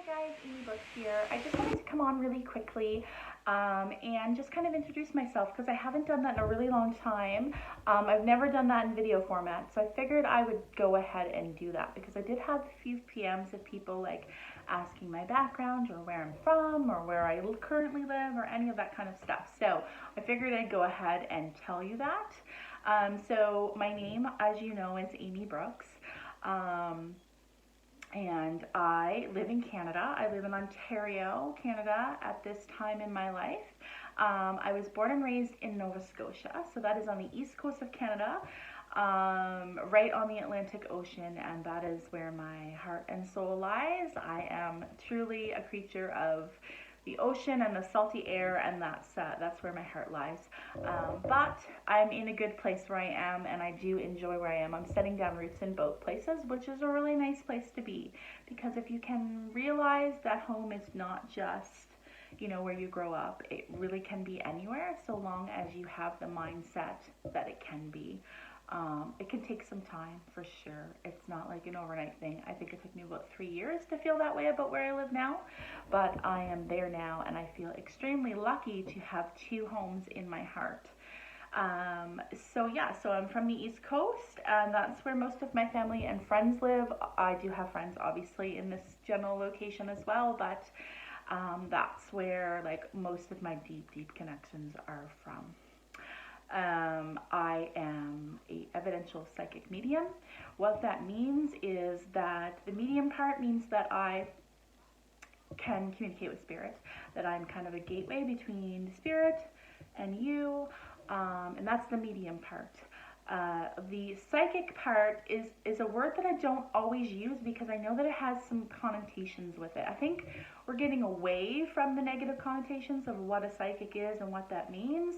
guys, Amy Brooks here. I just wanted to come on really quickly and just kind of introduce myself because I haven't done that in a really long time. I've never done that in video format, so I figured I would go ahead and do that because I did have a few PMs of people like asking my background or where I'm from or where I currently live or any of that kind of stuff. So I figured I'd go ahead and tell you that. So my name, as you know, is Amy Brooks. And I live in Canada. I live in Ontario, Canada at this time in my life. I was born and raised in Nova Scotia, so that is on the east coast of Canada, right on the Atlantic Ocean, and that is where my heart and soul lies. I am truly a creature of the ocean and the salty air, and that's where my heart lies. But I'm in a good place where I am, and I do enjoy where I am. I'm setting down roots in both places, which is a really nice place to be, because if you can realize that home is not just, where you grow up, it really can be anywhere, so long as you have the mindset that it can be. It can take some time for sure. It's not like an overnight thing. I think it took me about 3 years to feel that way about where I live now, but I am there now, and I feel extremely lucky to have two homes in my heart. So I'm from the East Coast, and that's where most of my family and friends live. I do have friends, obviously, in this general location as well, but that's where like most of my deep connections are from. I am a evidential psychic medium. What that means is that the medium part means that I can communicate with spirit, that I'm kind of a gateway between spirit and you, and that's the medium part. The psychic part is a word that I don't always use because I know that it has some connotations with it. I think we're getting away from the negative connotations of what a psychic is and what that means,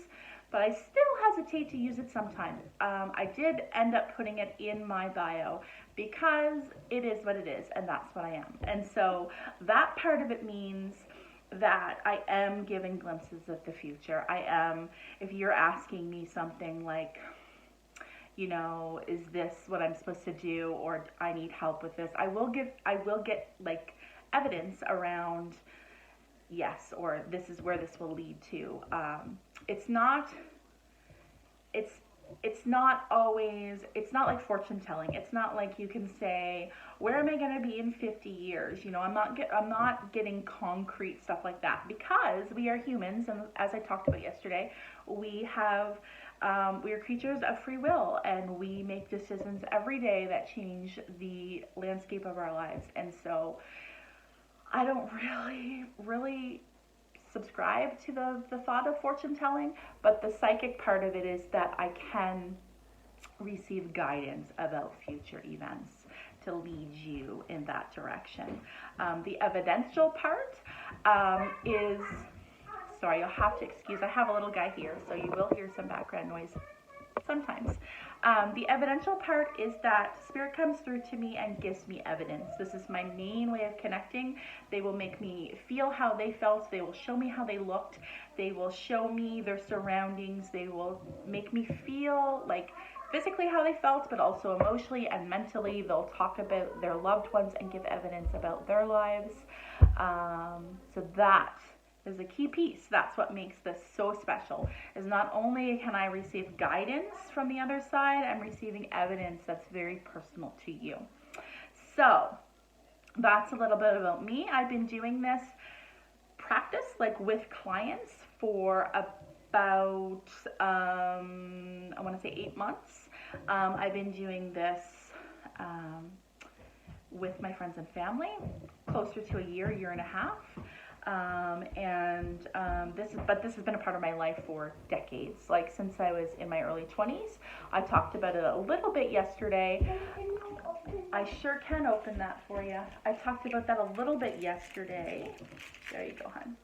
but I still hesitate to use it sometimes. I did end up putting it in my bio because it is what it is, and that's what I am. And so that part of it means that I am giving glimpses of the future. I am, if you're asking me something like, is this what I'm supposed to do, or I need help with this, I will get like evidence around yes, or this is where this will lead to. It's not always, it's not like fortune telling. It's not like you can say, where am I going to be in 50 years? I'm not getting concrete stuff like that, because we are humans, and as I talked about yesterday, we are creatures of free will, and we make decisions every day that change the landscape of our lives. And so I don't really subscribe to the thought of fortune telling, but the psychic part of it is that I can receive guidance about future events to lead you in that direction. The evidential part is, sorry, you'll have to excuse, I have a little guy here, so you will hear some background noise sometimes. The evidential part is that spirit comes through to me and gives me evidence. This is my main way of connecting. They will make me feel how they felt. They will show me how they looked. They will show me their surroundings. They will make me feel like physically how they felt, but also emotionally and mentally. They'll talk about their loved ones and give evidence about their lives. So that is a key piece. That's what makes this so special, is not only can I receive guidance from the other side, I'm receiving evidence that's very personal to you. So that's a little bit about me. I've been doing this practice like with clients for about I want to say 8 months. I've been doing this with my friends and family closer to a year and a half. This has been a part of my life for decades, like since I was in my early 20s. I talked about it a little bit yesterday. I sure can open that for you. I talked about that a little bit yesterday. There you go, hon.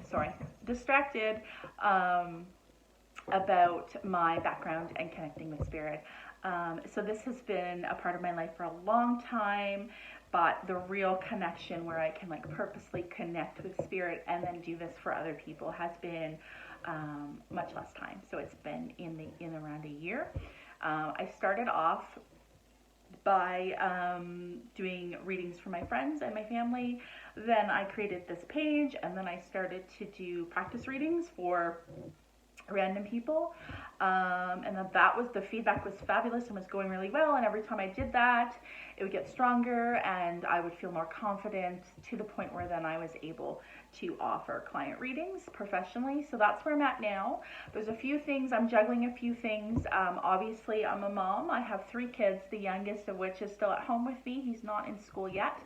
Sorry, distracted about my background and connecting with spirit. So this has been a part of my life for a long time, but the real connection where I can like purposely connect with spirit and then do this for other people has been much less time. So it's been in around a year. I started off by doing readings for my friends and my family. Then I created this page, and then I started to do practice readings for random people. And then the feedback was fabulous and was going really well. And every time I did that, it would get stronger and I would feel more confident, to the point where then I was able to offer client readings professionally. So that's where I'm at now. There's a few things, I'm juggling a few things. Obviously, I'm a mom. I have 3 kids, the youngest of which is still at home with me. He's not in school yet.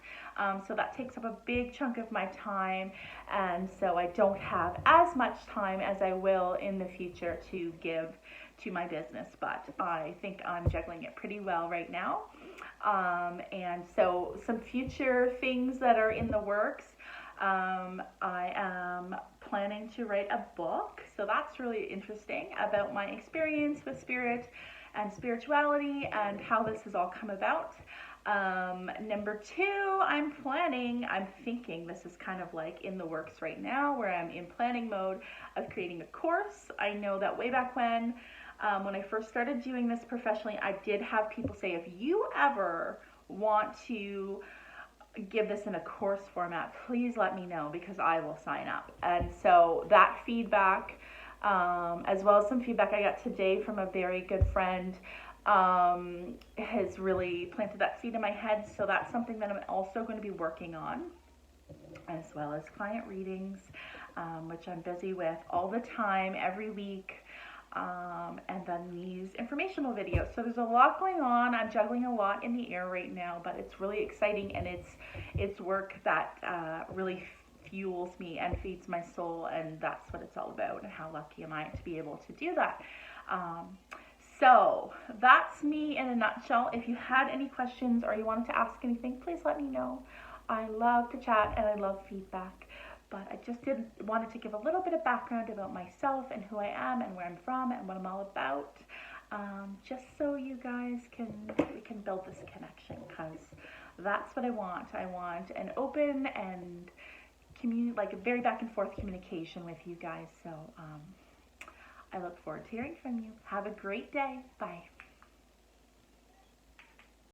So that takes up a big chunk of my time. And so I don't have as much time as I will in the future to give to my business, but I think I'm juggling it pretty well right now. And so some future things that are in the works. I am planning to write a book, so that's really interesting, about my experience with spirit and spirituality and how this has all come about. Number 2, I'm thinking this is kind of like in the works right now, where I'm in planning mode of creating a course. I know that way back when I first started doing this professionally, I did have people say, if you ever want to give this in a course format, please let me know, because I will sign up. And so that feedback, as well as some feedback I got today from a very good friend, has really planted that seed in my head. So that's something that I'm also going to be working on, as well as client readings, which I'm busy with all the time, every week. And then these informational videos. So there's a lot going on. I'm juggling a lot in the air right now, but it's really exciting, and it's work that really fuels me and feeds my soul, and that's what it's all about. And how lucky am I to be able to do that? So that's me in a nutshell. If you had any questions or you wanted to ask anything, please let me know. I love to chat and I love feedback. But I just wanted to give a little bit of background about myself and who I am and where I'm from and what I'm all about, just so you guys we can build this connection, because that's what I want. I want an open and like a very back and forth communication with you guys. So I look forward to hearing from you. Have a great day. Bye.